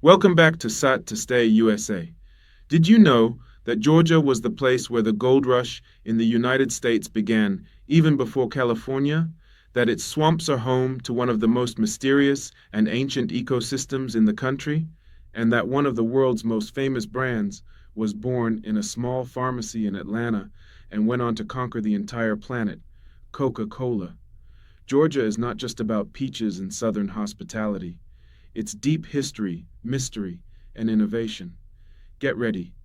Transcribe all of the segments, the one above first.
Welcome back to Sat to Stay USA. Did you know that Georgia was the place where the gold rush in the United States began even before California? That its swamps are home to one of the most mysterious and ancient ecosystems in the country? And that one of the world's most famous brands was born in a small pharmacy in Atlanta and went on to conquer the entire planet, Coca-Cola. Georgia is not just about peaches and southern hospitality. Its deep history, mystery, and innovation. Get ready,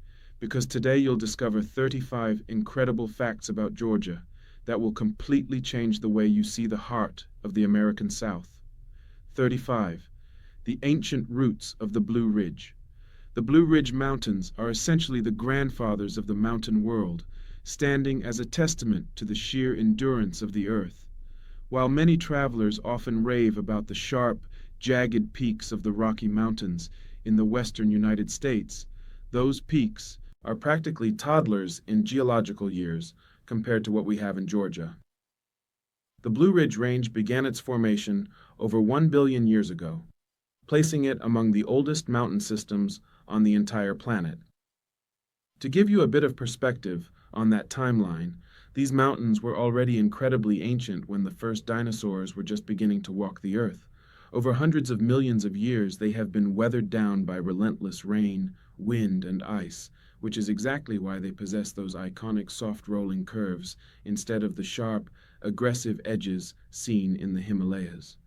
because today you'll discover 35 incredible facts about Georgia that will completely change the way you see the heart of the American South. 35. The ancient roots of the Blue Ridge. The Blue Ridge Mountains are essentially the grandfathers of the mountain world, standing as a testament to the sheer endurance of the earth. While many travelers often rave about the sharp, jagged peaks of the Rocky Mountains in the western United States, those peaks are practically toddlers in geological years compared to what we have in Georgia. The Blue Ridge Range began its formation over 1 billion years ago, placing it among the oldest mountain systems on the entire planet. To give you a bit of perspective on that timeline, these mountains were already incredibly ancient when the first dinosaurs were just beginning to walk the earth. Over hundreds of millions of years, they have been weathered down by relentless rain, wind, and ice, which is exactly why they possess those iconic soft rolling curves instead of the sharp, aggressive edges seen in the Himalayas.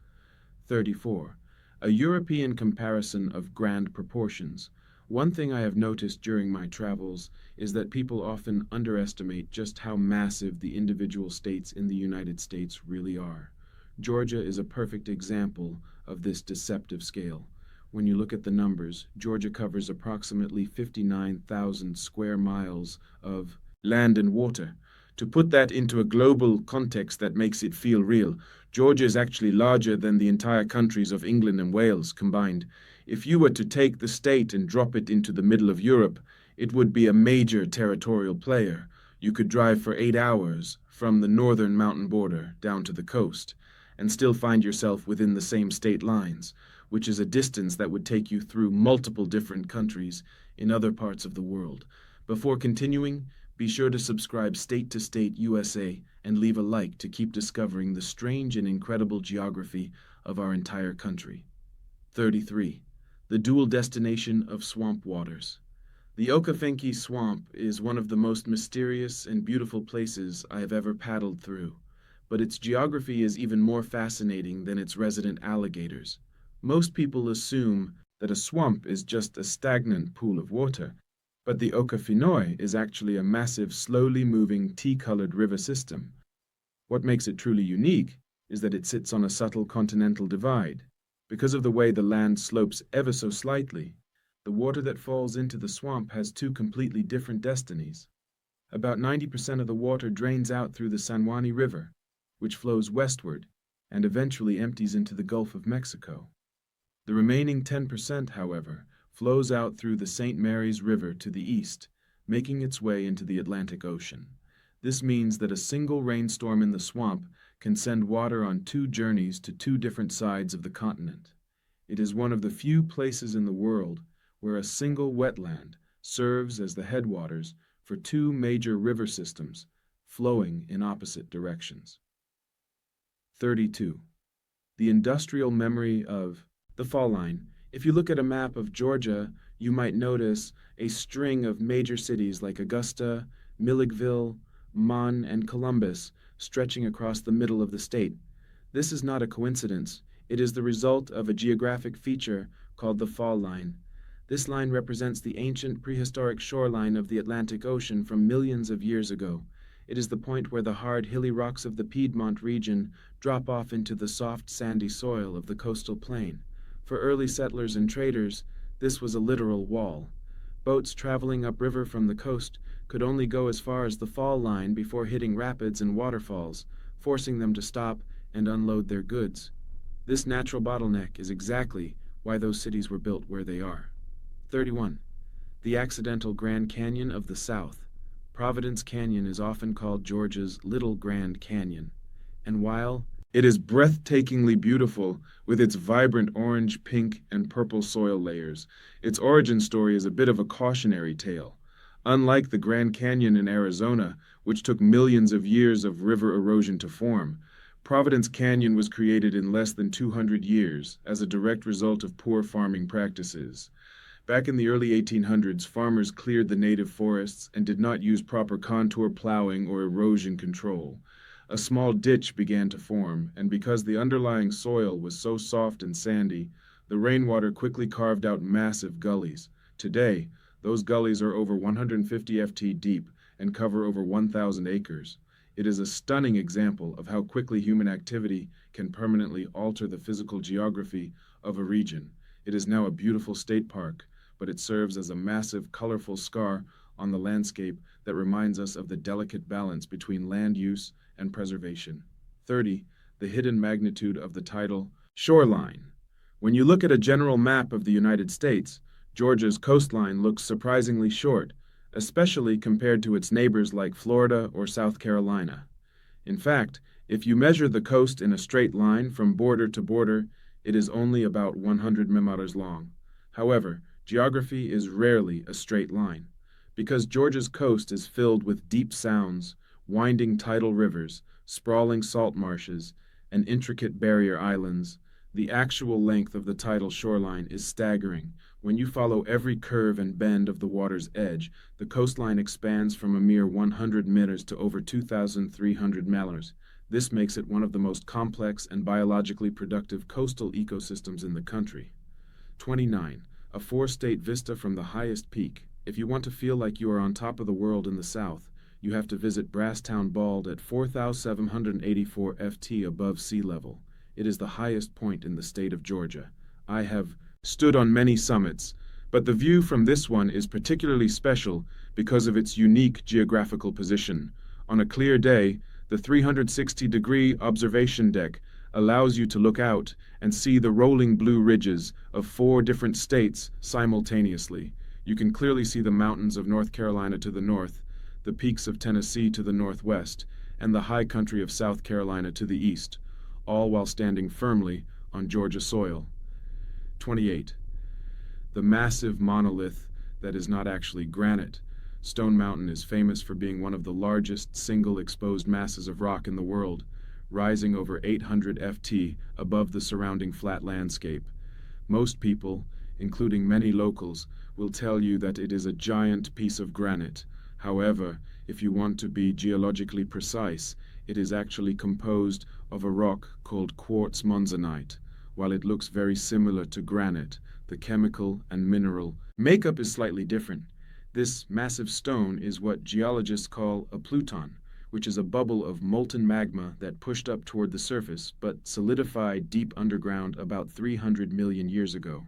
34. A European comparison of grand proportions. One thing I have noticed during my travels is that people often underestimate just how massive the individual states in the United States really are. Georgia is a perfect example of this deceptive scale. When you look at the numbers, Georgia covers approximately 59,000 square miles of land and water. To put that into a global context that makes it feel real, Georgia is actually larger than the entire countries of England and Wales combined. If you were to take the state and drop it into the middle of Europe, it would be a major territorial player. You could drive for 8 hours from the northern mountain border down to the coast and still find yourself within the same state lines, which is a distance that would take you through multiple different countries in other parts of the world. Before continuing, be sure to subscribe State to State USA and leave a like to keep discovering the strange and incredible geography of our entire country. 33. The dual destination of swamp waters. The Okefenokee Swamp is one of the most mysterious and beautiful places I have ever paddled through, but its geography is even more fascinating than its resident alligators. Most people assume that a swamp is just a stagnant pool of water, but the Okefenokee is actually a massive, slowly moving, tea-colored river system. What makes it truly unique is that it sits on a subtle continental divide. Because of the way the land slopes ever so slightly, the water that falls into the swamp has two completely different destinies. About 90% of the water drains out through the San Juan River, which flows westward and eventually empties into the Gulf of Mexico. The remaining 10%, however, flows out through the St. Mary's River to the east, making its way into the Atlantic Ocean. This means that a single rainstorm in the swamp can send water on two journeys to two different sides of the continent. It is one of the few places in the world where a single wetland serves as the headwaters for two major river systems flowing in opposite directions. 32. The industrial memory of the fall line. If you look at a map of Georgia, you might notice a string of major cities like Augusta, Milledgeville, Mon, and Columbus stretching across the middle of the state. This is not a coincidence. It is the result of a geographic feature called the fall line. This line represents the ancient prehistoric shoreline of the Atlantic Ocean from millions of years ago. It is the point where the hard, hilly rocks of the Piedmont region drop off into the soft, sandy soil of the coastal plain. For early settlers and traders, this was a literal wall. Boats traveling upriver from the coast could only go as far as the fall line before hitting rapids and waterfalls, forcing them to stop and unload their goods. This natural bottleneck is exactly why those cities were built where they are. 31. The accidental Grand Canyon of the South. Providence Canyon is often called Georgia's Little Grand Canyon, and while It is breathtakingly beautiful with its vibrant orange, pink, and purple soil layers. Its origin story is a bit of a cautionary tale. Unlike the Grand Canyon in Arizona, which took millions of years of river erosion to form, Providence Canyon was created in less than 200 years as a direct result of poor farming practices. Back in the early 1800s, farmers cleared the native forests and did not use proper contour plowing or erosion control. A small ditch began to form, and because the underlying soil was so soft and sandy, the rainwater quickly carved out massive gullies. Today, those gullies are over 150 ft deep and cover over 1,000 acres. It is a stunning example of how quickly human activity can permanently alter the physical geography of a region. It is now a beautiful state park, but it serves as a massive, colorful scar on the landscape that reminds us of the delicate balance between land use and preservation. 30. The hidden magnitude of the tidal shoreline. When you look at a general map of the United States, Georgia's coastline looks surprisingly short, especially compared to its neighbors like Florida or South Carolina. In fact, if you measure the coast in a straight line from border to border, it is only about 100 miles long. However, geography is rarely a straight line. Because Georgia's coast is filled with deep sounds, winding tidal rivers, sprawling salt marshes, and intricate barrier islands, the actual length of the tidal shoreline is staggering. When you follow every curve and bend of the water's edge, the coastline expands from a mere 100 meters to over 2,300 miles. This makes it one of the most complex and biologically productive coastal ecosystems in the country. 29. A four-state vista from the highest peak. If you want to feel like you are on top of the world in the south, you have to visit Brasstown Bald at 4,784 ft above sea level. It is the highest point in the state of Georgia. I have stood on many summits, but the view from this one is particularly special because of its unique geographical position. On a clear day, the 360-degree observation deck allows you to look out and see the rolling blue ridges of four different states simultaneously. You can clearly see the mountains of North Carolina to the north, the peaks of Tennessee to the northwest, and the high country of South Carolina to the east, all while standing firmly on Georgia soil. 28. The massive monolith that is not actually granite. Stone Mountain is famous for being one of the largest single exposed masses of rock in the world, rising over 800 ft above the surrounding flat landscape. Most people, including many locals, will tell you that it is a giant piece of granite. However, if you want to be geologically precise, it is actually composed of a rock called quartz monzonite. While it looks very similar to granite, the chemical and mineral makeup is slightly different. This massive stone is what geologists call a pluton, which is a bubble of molten magma that pushed up toward the surface but solidified deep underground about 300 million years ago.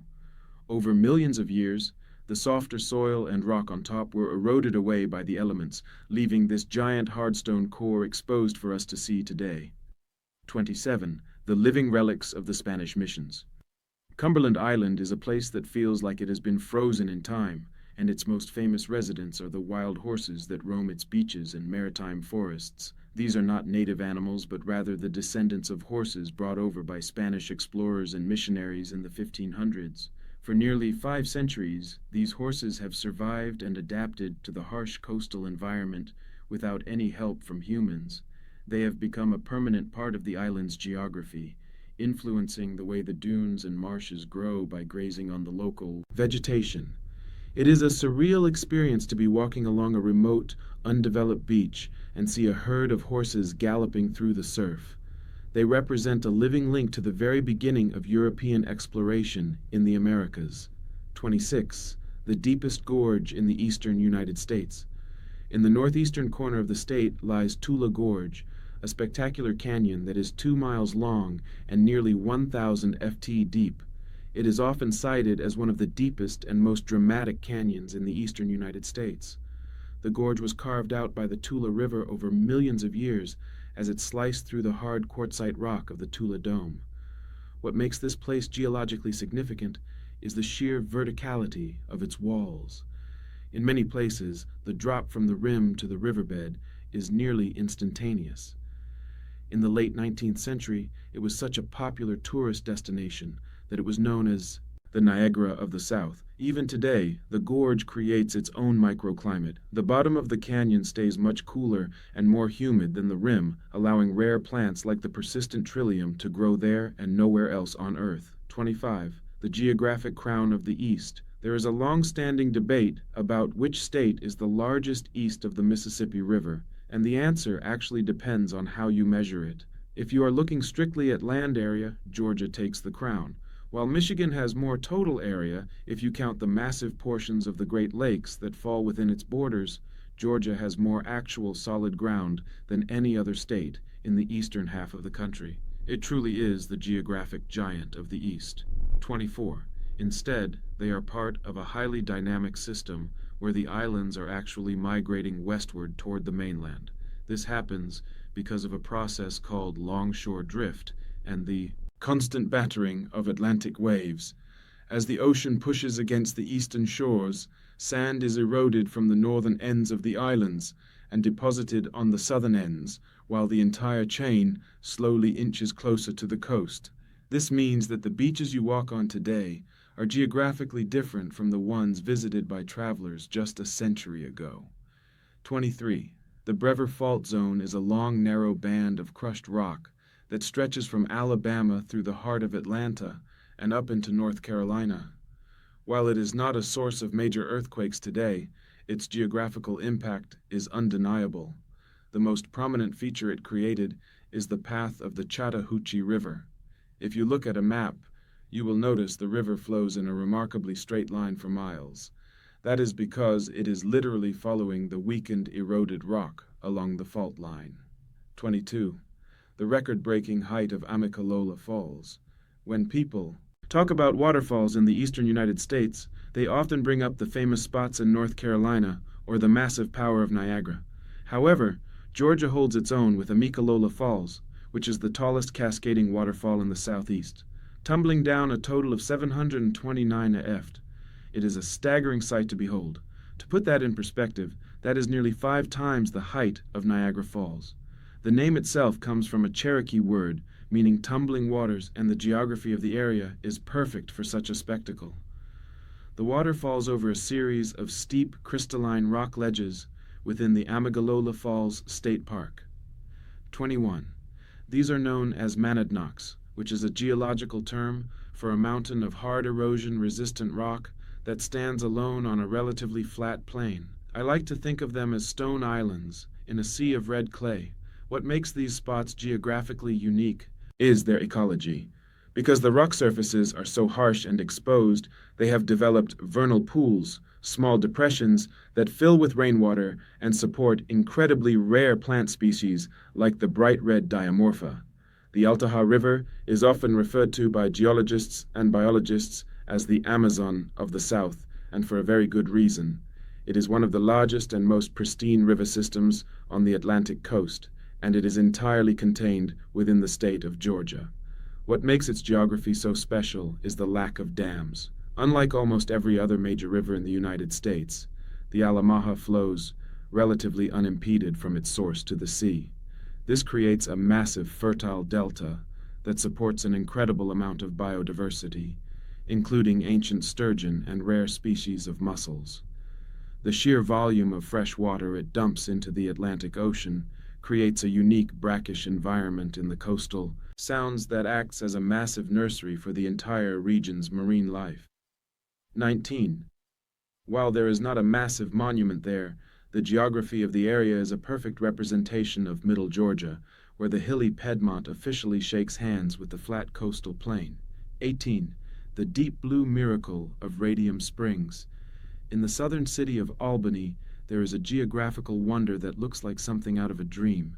Over millions of years, the softer soil and rock on top were eroded away by the elements, leaving this giant hardstone core exposed for us to see today. 27. The living relics of the Spanish missions. Cumberland Island is a place that feels like it has been frozen in time, and its most famous residents are the wild horses that roam its beaches and maritime forests. These are not native animals, but rather the descendants of horses brought over by Spanish explorers and missionaries in the 1500s. For nearly 5 centuries, these horses have survived and adapted to the harsh coastal environment without any help from humans. They have become a permanent part of the island's geography, influencing the way the dunes and marshes grow by grazing on the local vegetation. It is a surreal experience to be walking along a remote, undeveloped beach and see a herd of horses galloping through the surf. They represent a living link to the very beginning of European exploration in the Americas. 26. The deepest gorge in the eastern United States. In the northeastern corner of the state lies Tula Gorge, a spectacular canyon that is 2 miles long and nearly 1,000 ft deep. It is often cited as one of the deepest and most dramatic canyons in the eastern United States. The gorge was carved out by the Tula River over millions of years as it sliced through the hard quartzite rock of the Tula Dome. What makes this place geologically significant is the sheer verticality of its walls. In many places, the drop from the rim to the riverbed is nearly instantaneous. In the late 19th century, it was such a popular tourist destination that it was known as the Niagara of the South. Even today, the gorge creates its own microclimate. The bottom of the canyon stays much cooler and more humid than the rim, allowing rare plants like the persistent trillium to grow there and nowhere else on Earth. 25. The geographic crown of the East. There is a long-standing debate about which state is the largest east of the Mississippi River, and the answer actually depends on how you measure it. If you are looking strictly at land area, Georgia takes the crown. While Michigan has more total area, if you count the massive portions of the Great Lakes that fall within its borders, Georgia has more actual solid ground than any other state in the eastern half of the country. It truly is the geographic giant of the East. 24. Instead, they are part of a highly dynamic system where the islands are actually migrating westward toward the mainland. This happens because of a process called longshore drift and the constant battering of Atlantic waves. As the ocean pushes against the eastern shores, sand is eroded from the northern ends of the islands and deposited on the southern ends, while the entire chain slowly inches closer to the coast. This means that the beaches you walk on today are geographically different from the ones visited by travelers just a century ago. 23. The Brever Fault Zone is a long, narrow band of crushed rock that stretches from Alabama through the heart of Atlanta and up into North Carolina. While it is not a source of major earthquakes today, its geographical impact is undeniable. The most prominent feature it created is the path of the Chattahoochee River. If you look at a map, you will notice the river flows in a remarkably straight line for miles. That is because it is literally following the weakened, eroded rock along the fault line. 22. The record-breaking height of Amicalola Falls. When people talk about waterfalls in the eastern United States, they often bring up the famous spots in North Carolina or the massive power of Niagara. However, Georgia holds its own with Amicalola Falls, which is the tallest cascading waterfall in the southeast, tumbling down a total of 729 ft. It is a staggering sight to behold. To put that in perspective, that is nearly 5 times the height of Niagara Falls. The name itself comes from a Cherokee word meaning tumbling waters, and the geography of the area is perfect for such a spectacle. The water falls over a series of steep, crystalline rock ledges within the Amicalola Falls State Park. 21. These are known as monadnocks, which is a geological term for a mountain of hard erosion-resistant rock that stands alone on a relatively flat plain. I like to think of them as stone islands in a sea of red clay. What makes these spots geographically unique is their ecology. Because the rock surfaces are so harsh and exposed, they have developed vernal pools, small depressions that fill with rainwater and support incredibly rare plant species like the bright red diamorpha. The Altahar River is often referred to by geologists and biologists as the Amazon of the South, and for a very good reason. It is one of the largest and most pristine river systems on the Atlantic coast, and it is entirely contained within the state of Georgia. What makes its geography so special is the lack of dams. Unlike almost every other major river in the United States, the Altamaha flows relatively unimpeded from its source to the sea. This creates a massive fertile delta that supports an incredible amount of biodiversity, including ancient sturgeon and rare species of mussels. The sheer volume of fresh water it dumps into the Atlantic Ocean creates a unique brackish environment in the coastal sounds that acts as a massive nursery for the entire region's marine life. 19. While there is not a massive monument there, the geography of the area is a perfect representation of Middle Georgia, where the hilly Piedmont officially shakes hands with the flat coastal plain. 18. The deep blue miracle of Radium Springs. In the southern city of Albany, there is a geographical wonder that looks like something out of a dream.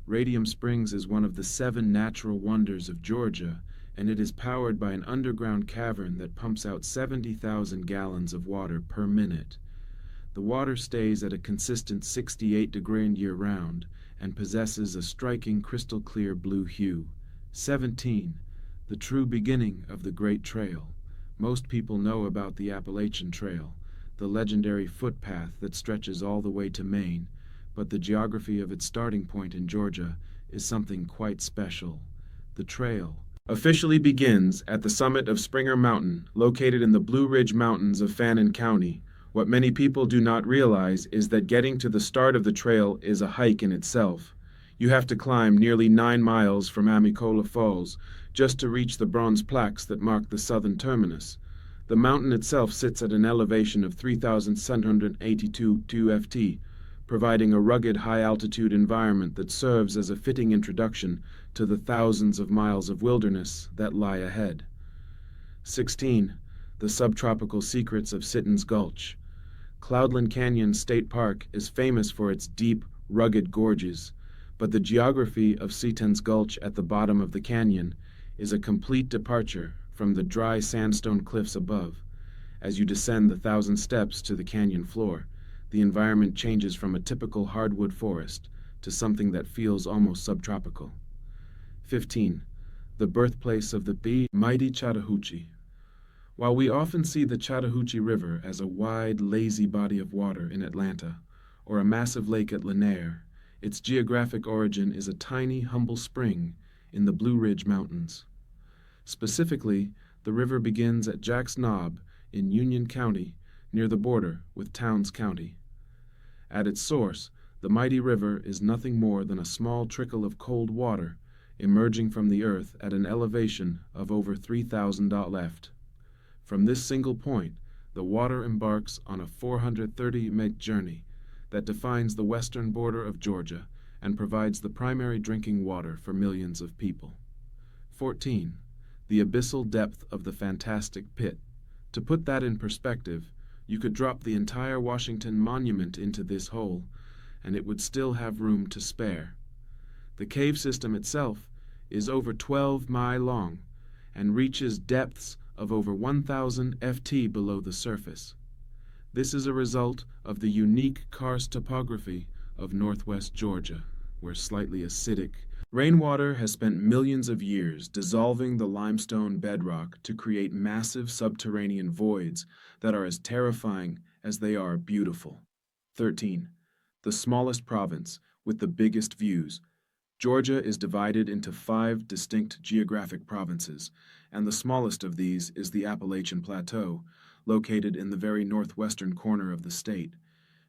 Radium Springs is one of the 7 natural wonders of Georgia, and it is powered by an underground cavern that pumps out 70,000 gallons of water per minute. The water stays at a consistent 68 degrees year-round and possesses a striking crystal-clear blue hue. 17. The true beginning of the Great Trail. Most people know about the Appalachian Trail, the legendary footpath that stretches all the way to Maine, but the geography of its starting point in Georgia is something quite special. The trail officially begins at the summit of Springer Mountain, located in the Blue Ridge Mountains of Fannin County. What many people do not realize is that getting to the start of the trail is a hike in itself. You have to climb nearly 9 miles from Amicola Falls just to reach the bronze plaques that mark the southern terminus. The mountain itself sits at an elevation of 3,782 ft, providing a rugged high-altitude environment that serves as a fitting introduction to the thousands of miles of wilderness that lie ahead. 16. The subtropical secrets of Sitton's Gulch. Cloudland Canyon State Park is famous for its deep, rugged gorges, but the geography of Sitton's Gulch at the bottom of the canyon is a complete departure from the dry sandstone cliffs above. As you descend the 1,000 steps to the canyon floor, the environment changes from a typical hardwood forest to something that feels almost subtropical. 15. The birthplace of the mighty Chattahoochee. While we often see the Chattahoochee River as a wide, lazy body of water in Atlanta, or a massive lake at Lanier, its geographic origin is a tiny, humble spring in the Blue Ridge Mountains. Specifically, the river begins at Jack's Knob in Union County, near the border with Towns County. At its source, the mighty river is nothing more than a small trickle of cold water emerging from the earth at an elevation of over 3,000 left. From this single point, the water embarks on a 430-mile journey that defines the western border of Georgia and provides the primary drinking water for millions of people. 14. The abyssal depth of the fantastic pit. To put that in perspective, you could drop the entire Washington Monument into this hole, and it would still have room to spare. The cave system itself is over 12 miles long and reaches depths of over 1,000 ft below the surface. This is a result of the unique karst topography of northwest Georgia, where slightly acidic rainwater has spent millions of years dissolving the limestone bedrock to create massive subterranean voids that are as terrifying as they are beautiful. 13. The smallest province with the biggest views. Georgia is divided into 5 distinct geographic provinces, and the smallest of these is the Appalachian Plateau, located in the very northwestern corner of the state.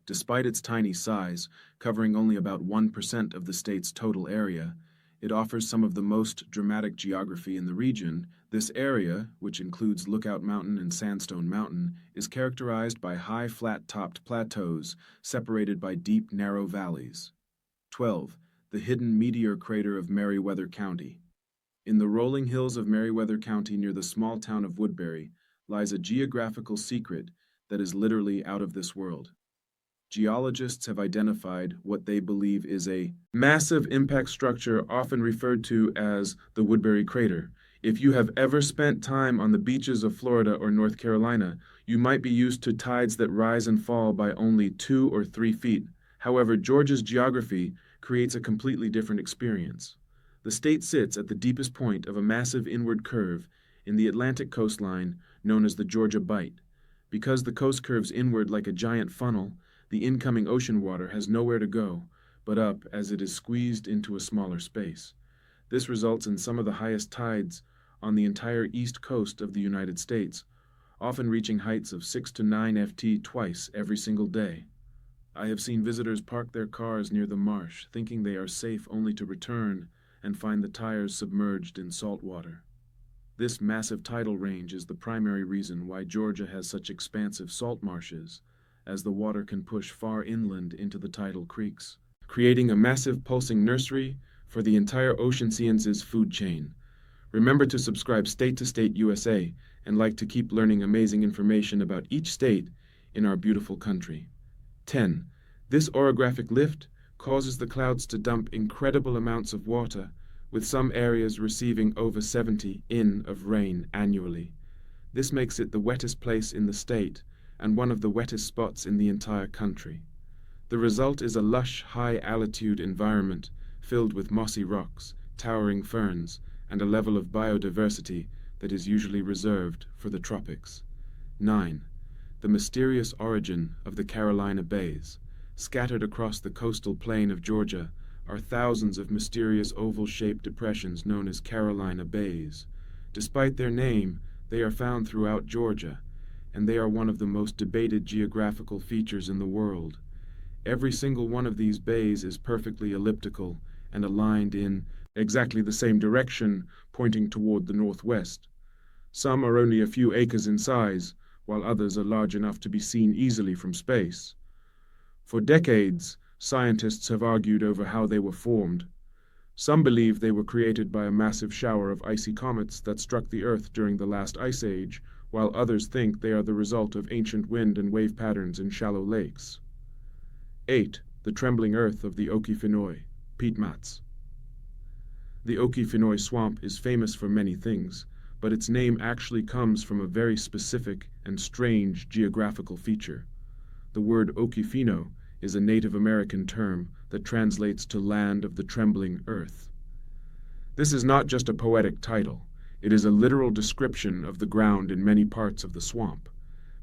Despite its tiny size, covering only about 1% of the state's total area, it offers some of the most dramatic geography in the region. This area, which includes Lookout Mountain and Sandstone Mountain, is characterized by high flat-topped plateaus separated by deep, narrow valleys. 12. The hidden meteor crater of Meriwether County. In the rolling hills of Meriwether County near the small town of Woodbury lies a geographical secret that is literally out of this world. Geologists have identified what they believe is a massive impact structure often referred to as the Woodbury Crater. If you have ever spent time on the beaches of Florida or North Carolina, you might be used to tides that rise and fall by only 2 or 3 feet. However, Georgia's geography creates a completely different experience. The state sits at the deepest point of a massive inward curve in the Atlantic coastline known as the Georgia Bight. Because the coast curves inward like a giant funnel, the incoming ocean water has nowhere to go but up as it is squeezed into a smaller space. This results in some of the highest tides on the entire east coast of the United States, often reaching heights of 6 to 9 ft twice every single day. I have seen visitors park their cars near the marsh, thinking they are safe only to return and find the tires submerged in salt water. This massive tidal range is the primary reason why Georgia has such expansive salt marshes, as the water can push far inland into the tidal creeks, creating a massive pulsing nursery for the entire Oceanians' food chain. Remember to subscribe State to State USA and like to keep learning amazing information about each state in our beautiful country. 10. This orographic lift causes the clouds to dump incredible amounts of water, with some areas receiving over 70 in of rain annually. This makes it the wettest place in the state and one of the wettest spots in the entire country. The result is a lush, high-altitude environment filled with mossy rocks, towering ferns, and a level of biodiversity that is usually reserved for the tropics. 9. The mysterious origin of the Carolina Bays. Scattered across the coastal plain of Georgia are thousands of mysterious oval-shaped depressions known as Carolina Bays. Despite their name, they are found throughout Georgia, and they are one of the most debated geographical features in the world. Every single one of these bays is perfectly elliptical and aligned in exactly the same direction, pointing toward the northwest. Some are only a few acres in size, while others are large enough to be seen easily from space. For decades, scientists have argued over how they were formed. Some believe they were created by a massive shower of icy comets that struck the Earth during the last ice age, while others think they are the result of ancient wind and wave patterns in shallow lakes. 8. The trembling earth of the Okefenokee, peat mats. The Okefenokee swamp is famous for many things, but its name actually comes from a very specific and strange geographical feature. The word Okefenokee is a Native American term that translates to land of the trembling earth. This is not just a poetic title, it is a literal description of the ground in many parts of the swamp.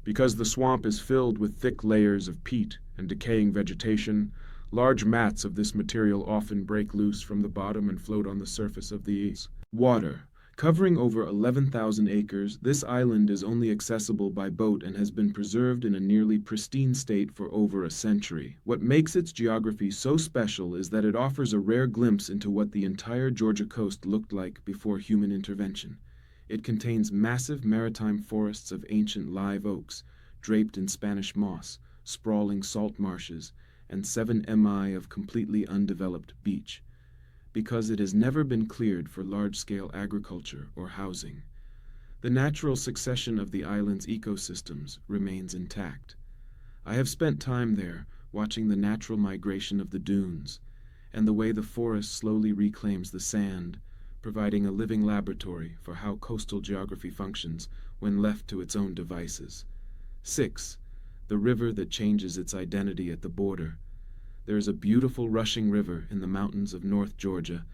Because the swamp is filled with thick layers of peat and decaying vegetation, large mats of this material often break loose from the bottom and float on the surface of the water. Covering over 11,000 acres, this island is only accessible by boat and has been preserved in a nearly pristine state for over a century. What makes its geography so special is that it offers a rare glimpse into what the entire Georgia coast looked like before human intervention. It contains massive maritime forests of ancient live oaks, draped in Spanish moss, sprawling salt marshes, and 7 mi of completely undeveloped beach. Because it has never been cleared for large-scale agriculture or housing, the natural succession of the island's ecosystems remains intact. I have spent time there watching the natural migration of the dunes and the way the forest slowly reclaims the sand, providing a living laboratory for how coastal geography functions when left to its own devices. 6. The river that changes its identity at the border. There is a beautiful rushing river in the mountains of North Georgia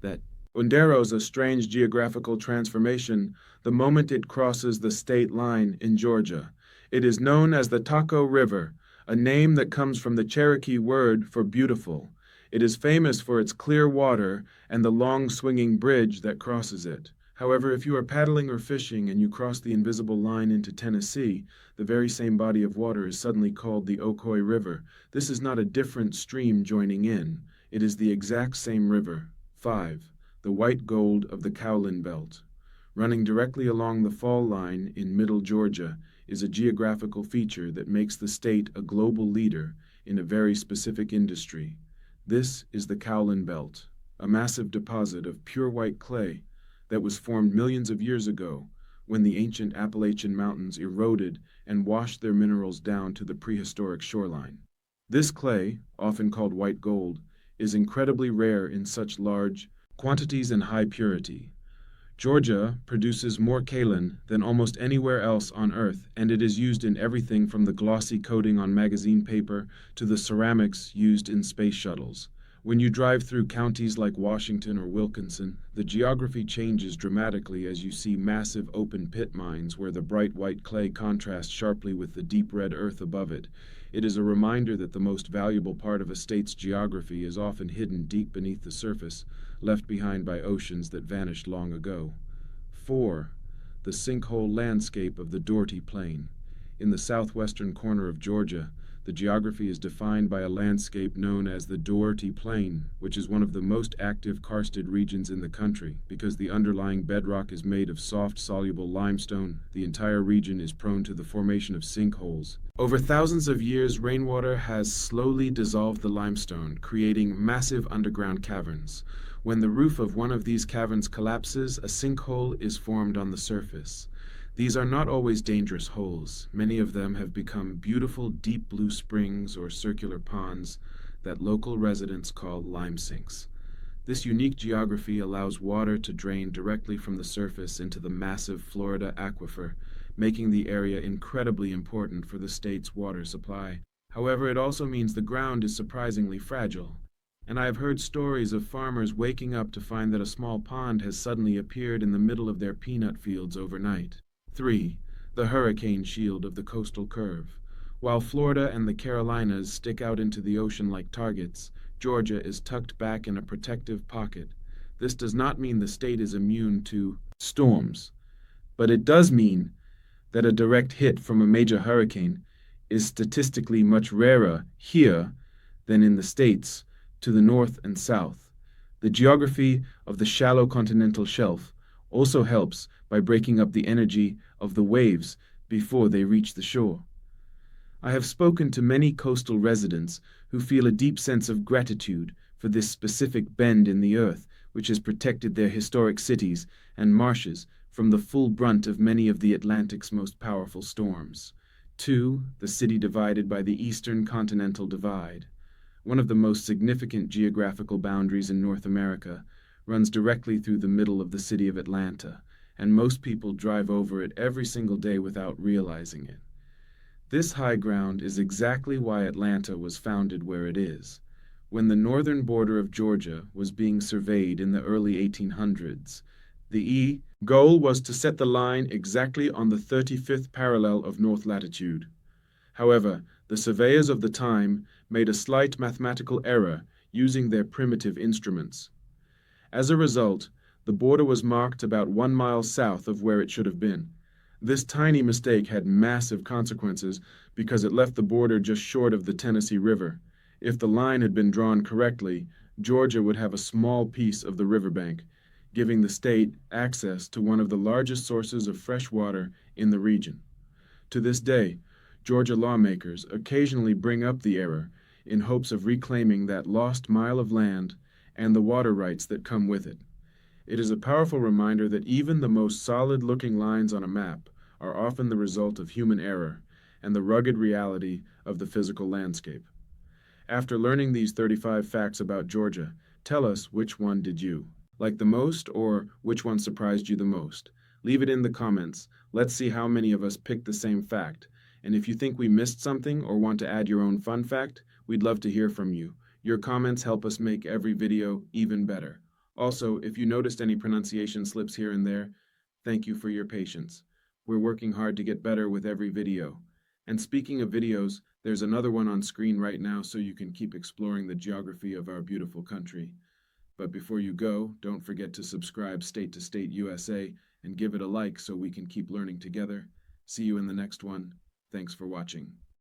that undergoes a strange geographical transformation the moment it crosses the state line in Georgia. It is known as the Taco River, a name that comes from the Cherokee word for beautiful. It is famous for its clear water and the long swinging bridge that crosses it. However, if you are paddling or fishing and you cross the invisible line into Tennessee, the very same body of water is suddenly called the Ocoee River. This is not a different stream joining in. It is the exact same river. 5. The white gold of the Cowlin Belt. Running directly along the fall line in middle Georgia is a geographical feature that makes the state a global leader in a very specific industry. This is the Cowlin Belt, a massive deposit of pure white clay that was formed millions of years ago when the ancient Appalachian Mountains eroded and washed their minerals down to the prehistoric shoreline. This clay, often called white gold, is incredibly rare in such large quantities and high purity. Georgia produces more kaolin than almost anywhere else on Earth, and it is used in everything from the glossy coating on magazine paper to the ceramics used in space shuttles. When you drive through counties like Washington or Wilkinson, the geography changes dramatically as you see massive open pit mines where the bright white clay contrasts sharply with the deep red earth above it. It is a reminder that the most valuable part of a state's geography is often hidden deep beneath the surface, left behind by oceans that vanished long ago. 4. The sinkhole landscape of the Doherty Plain. In the southwestern corner of Georgia, the geography is defined by a landscape known as the Doherty Plain, which is one of the most active karsted regions in the country. Because the underlying bedrock is made of soft, soluble limestone, the entire region is prone to the formation of sinkholes. Over thousands of years, rainwater has slowly dissolved the limestone, creating massive underground caverns. When the roof of one of these caverns collapses, a sinkhole is formed on the surface. These are not always dangerous holes. Many of them have become beautiful deep blue springs or circular ponds that local residents call lime sinks. This unique geography allows water to drain directly from the surface into the massive Florida aquifer, making the area incredibly important for the state's water supply. However, it also means the ground is surprisingly fragile, and I have heard stories of farmers waking up to find that a small pond has suddenly appeared in the middle of their peanut fields overnight. 3. The hurricane shield of the coastal curve. While Florida and the Carolinas stick out into the ocean like targets, Georgia is tucked back in a protective pocket. This does not mean the state is immune to storms, but it does mean that a direct hit from a major hurricane is statistically much rarer here than in the states to the north and south. The geography of the shallow continental shelf also helps by breaking up the energy of the waves before they reach the shore. I have spoken to many coastal residents who feel a deep sense of gratitude for this specific bend in the earth which has protected their historic cities and marshes from the full brunt of many of the Atlantic's most powerful storms. 2. The city divided by the Eastern Continental Divide. One of the most significant geographical boundaries in North America runs directly through the middle of the city of Atlanta, and most people drive over it every single day without realizing it. This high ground is exactly why Atlanta was founded where it is. When the northern border of Georgia was being surveyed in the early 1800s, the goal was to set the line exactly on the 35th parallel of north latitude. However, the surveyors of the time made a slight mathematical error using their primitive instruments. As a result, the border was marked about 1 mile south of where it should have been. This tiny mistake had massive consequences because it left the border just short of the Tennessee River. If the line had been drawn correctly, Georgia would have a small piece of the riverbank, giving the state access to one of the largest sources of fresh water in the region. To this day, Georgia lawmakers occasionally bring up the error in hopes of reclaiming that lost mile of land and the water rights that come with it. It is a powerful reminder that even the most solid-looking lines on a map are often the result of human error and the rugged reality of the physical landscape. After learning these 35 facts about Georgia, tell us which one did you like the most or which one surprised you the most. Leave it in the comments. Let's see how many of us picked the same fact. And if you think we missed something or want to add your own fun fact, we'd love to hear from you. Your comments help us make every video even better. Also, if you noticed any pronunciation slips here and there, thank you for your patience. We're working hard to get better with every video. And speaking of videos, there's another one on screen right now so you can keep exploring the geography of our beautiful country. But before you go, don't forget to subscribe State to State USA and give it a like so we can keep learning together. See you in the next one. Thanks for watching.